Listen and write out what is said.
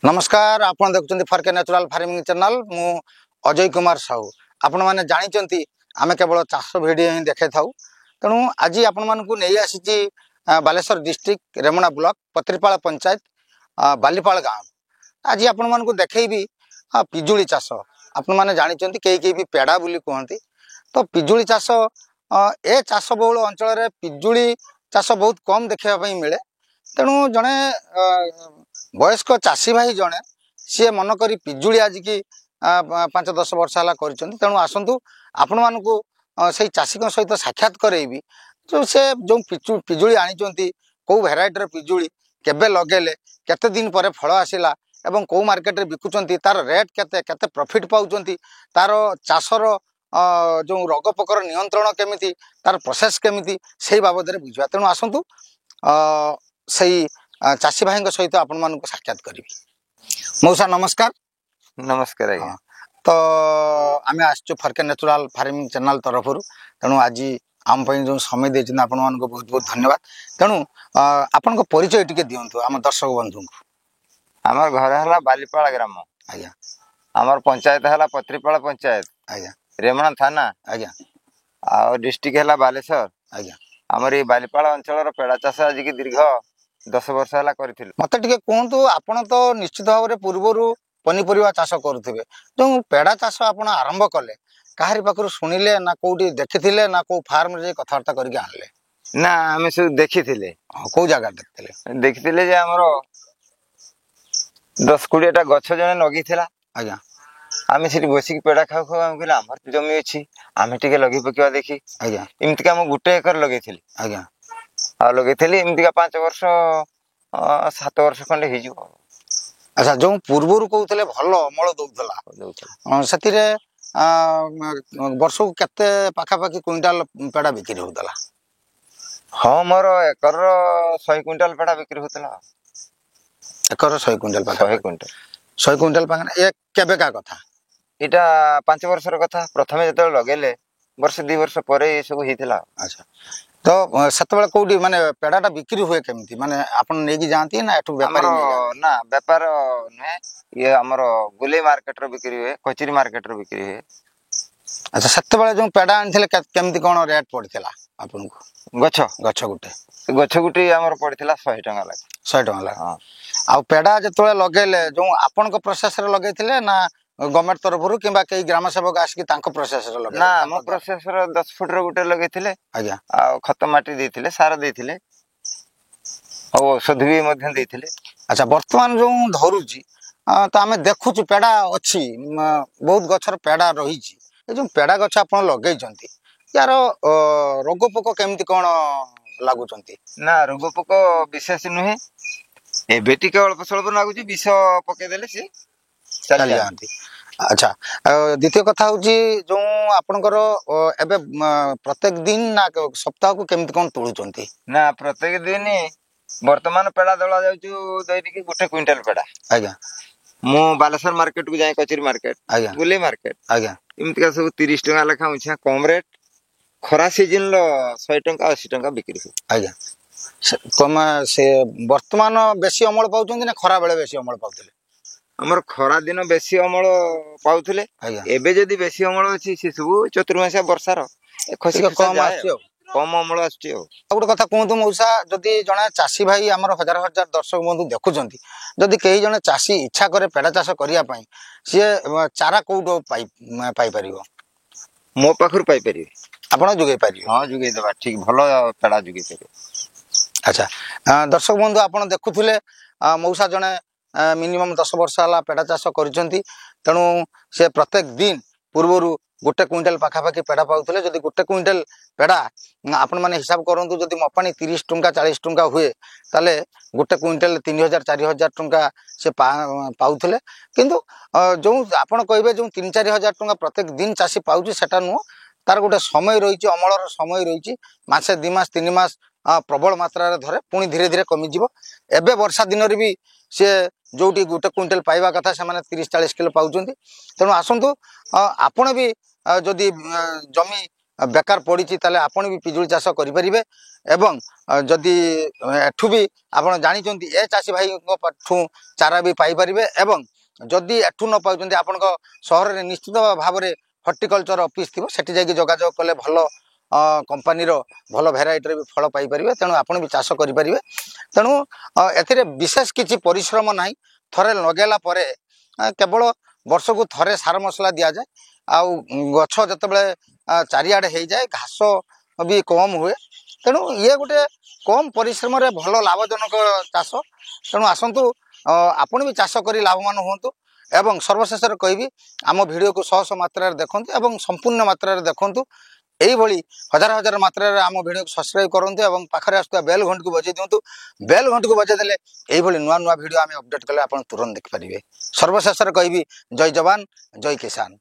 नमस्कार आपण देखुछन्ती फरके नेचुरल फार्मिंग चैनल मु अजय कुमार साहू आपण माने जानिचन्ती आमे केवल चाष वीडियो ही देखे थाउ तेणु आज आपण मानकु नै आसीची बालेश्वर डिस्ट्रिक्ट रेमुणा ब्लॉक पत्रीपाल पंचायत बालीपाल गाँव आज आपण मानकु देखैबी पिजुली चाष आपण माने जानिचन्ती केही भी पेड़ा बुली कहंती तो पिजुली चाष ए चाष बहुल अंचल रे पिजुली चाष बहुत कम देखा मिले तेणु जड़े वयस्क चाषी भाई जड़े सी मन करी पिजुली आज की 5-10 वर्ष है तेणु आसतु आपण मानू से चाषी सहित साक्षात करेबी जो से जो पिजुली आनी कौ भेराइटर पिजुली केबे लगेले केते दिन पर फल आसला एवं कौ मार्केट रे बिकुचंती तार रेट केते केते प्रॉफिट पाउचंती तार चाषर जो रोग पोकर नियंत्रण केमिति तार प्रोसेस केमिति से बाबद रे बुझवा तेणु आसतु सही चाषी भाई सहित आपण मान साक्षात करी मौसा नमस्कार। नमस्कार आज्ञा। तो आम आसचु फरके नेचुरल फार्मिंग चैनल तरफ तेणु आज आम जो समय देते आपण मान बहुत बहुत धन्यवाद। तेणु आपण परिचय टिके दियंतु आम दर्शक बंधु को। आमर घर है बालीपाल ग्राम आज्ञा आमर पंचायत है पत्रीपाल पंचायत आज्ञा रेमुणा थाना आज्ञा आ डिस्ट्रिक्ट है बालेश्वर आज्ञा आमर ये बालीपाल अंचल पेड़ा चाष आज की दीर्घ 10 वर्ष है कर मत टे कहतु आपण तो निश्चित भाव में पूर्वर पनीपरिया चाष करुवे जो पेड़ा चाष आप आरंभ कले कहारी पाखु शुणिले ना कौटी देखी ना कौ फार्म रे कथबार्ता करके आनले ना आम सब देखी कौ जगह देखी आमर 10-20टा गछ जने लगी आज्ञा आम से बसिक पेड़ा खाऊ खाऊ आम कहले आमर जमी अच्छी आम टे लगे पकवा देखी आज्ञा इमती आम 1 एकर लगे आज्ञा आ लगे इमती 5 वर्ष 7 वर्ष खंडे हो। अच्छा जो पूर्वर कहते भल अमल दौला से वर्ष को केते पाखापाखि क्विंटाल पेड़ा बिक्री होता? हाँ मोर एकर 100 क्विंटाल पेड़ा बिक्री होता। एकर 100 क्विंटाल 100 क्विंटाल पाखे केबे का कथा इटा 5 वर्ष कथा प्रथम जो लगे वर्ष 2 वर्ष पर सब होता। अच्छा तो से कौटी माने पेड़ाटा बिक्री हुए केमती माने आपन नेकी जानती ना एठु व्यापारी ना व्यापार नुहे ये हमर गुले मार्केट रो बिक्री हुए कचरी मार्केट रो बिक्री हुए। अच्छा से जो पेड़ा आनी केमती कौन रेट पड़ता आपन को गछ गछ गुटे गछ गुटी हमर पड़ता 100 टका लागे 100 टका लागे। हाँ आ पेड़ा जो लगेले जो आपन को प्रोसेस रे लगेथिले ना गवर्नमेंट तरफ कि कई ग्राम सेवक आसिक प्रोसेस ना मो प्रोसेस 10 फुट रो गुटे लगेथिले आज्ञा आ खत माटी देथिले सार देथिले औषध भी मध्य देथिले। अच्छा वर्तमान जो धरुची तो आम देखुचु पेड़ा अच्छी बहुत गछर पेड़ा रही जो पेड़ा गछ आप लगे यार रोग पोक केमती कौन लगुच ना रोग पोक विशेष नुहे एबे टिके अल्प स्वल्प लगुच विष पकेदेले सी चली जाती। अच्छा द्वितीय कथा हूँ जो आपनकर एबे प्रत्येक दिन ना सप्ताह को केमती कौन तोलुचंती? ना प्रत्येक दिन वर्तमान पेड़ा दला जाउछु दैनिक 1 क्विंटाल पेड़ा आज्ञा मु बालेश्वर मार्केट को जाए कचरी मार्केट आज्ञा गुले मार्केट आज्ञा इमती का सब 30 टका लेखा उछा कम रेट खरा सीजन लो 100 टका 80 टका बिक्री हो। आज्ञा कम से वर्तमान बेसी अमल पाउचंती ना खरा बेले बेसी अमल पाउथले? हमर खरा दिन बेसी अमल पाउथले एबे जदी बेसी अमल अछि से सब चतुर्मासिया वर्षार खसी कम आछि कम अमल आछि। गोटे कथा कहतु मौसा जदि जड़े चाषी भाई आमर हजार हजार दर्शक बंधु देखुंत जदि कई जने चाषी इच्छा करे पेड़ा चाष करने सी चारा कौटो पाई परिवो? मो पाखर पाई परिवे आपण जुगै पारिबे? हां जुगै देबा ठीक भलो पेड़ा जुगै परिवे। अच्छा दर्शक बंधु आपण देखुथिले मौसा जने मिनिमम 10 वर्ष है पेड़ा चाष कर तेणु से प्रत्येक दिन पूर्वर 1 क्विंटाल पाखापाखि पेड़ा पाउथले जदि 1 क्विंटाल पेड़ा आपण माने हिसाब करंतु जदि मपानी 30 टंका 40 टंका हुए ताले 1 क्विंटाल 3000-4000 टंका से पाउथले किंतु जो आपण कहबे जो 3-4 हजार टंका प्रत्येक दिन चाषी पाउची सेटा नु तार गोटे समय रही अमलर समय रही मासे 2 मास 3 मास प्रबल मात्रा रे धरे पुणी धीरे धीरे कमिजिवो। एबे वर्षा दिन रे भी से जोटी 1 क्विंटाल पाइबा कथा से 30-40 किलो पाउचंती तेणु आसतु आपण भी जदि जमी ବେକାର ପଡ଼ିଛି ତାହେଲେ ଆପଣ ବି ପିଜୁଳି ଚାଷ କରିପାରିବେ ଏବଂ ଯଦି ଏଠୁ ବି ଆପଣ ଜାଣିଛନ୍ତି ଏ ଚାଷୀ ଭାଇଙ୍କ ପାଖରୁ ଚାରା ବି ପାଇପାରିବେ ଏବଂ ଯଦି ଏଠୁ ନ ପାଉଛନ୍ତି ଆପଣଙ୍କ ସହରରେ ନିଶ୍ଚିତ ଭାବରେ ହର୍ଟିକଲଚର ଅଫିସ୍ ଥିବ ସେଠି ଯାଇକି ଯୋଗାଯୋଗ କଲେ ଭଲ କମ୍ପାନୀର ଭଲ ଭେରାଇଟିର ବି ଫଳ ପାଇପାରିବେ ତେଣୁ ଆପଣ ବି ଚାଷ କରିପାରିବେ ତେଣୁ ଏଥିରେ ବିଶେଷ କିଛି ପରିଶ୍ରମ ନାହିଁ ଥରେ ଲଗାଇଲା ପରେ କେବଳ ବର୍ଷକୁ ଥରେ ସାର ମସଲା ଦିଆଯାଏ ଆଉ ଗଛ ଯେତେବେଳେ ଚାରିଆଡ଼େ ହେଇଯାଏ ଘାସ ବି କମ୍ ହୁଏ ତେଣୁ ଇଏ ଗୋଟେ କମ୍ ପରିଶ୍ରମରେ ଭଲ ଲାଭଜନକ ଚାଷ ତେଣୁ ଆସନ୍ତୁ ଆପଣ ବି ଚାଷ କରି ଲାଭବାନ ହୁଅନ୍ତୁ ଏବଂ ସର୍ବଶେଷରେ କହିବି ଆମ ଭିଡ଼ିଓକୁ ଶହ ଶହ ମାତ୍ରାରେ ଦେଖନ୍ତୁ ଏବଂ ସମ୍ପୂର୍ଣ୍ଣ ମାତ୍ରାରେ ଦେଖନ୍ତୁ এইভাবে হাজার হাজার মাত্রায় আম ভিডিওকে সবসক্রাইব করতে এবং পাখে আসুয়া বেল ঘণ্টু বজাই দিও বেল ঘণ্টু বজাই দেলে এইভাবে নূয়া নূয়া ভিডিও আমি অপডেট কলে আপনার তুরন্ত দেখিপারে সর্বশেষে কবি জয় জবান জয় কিষান।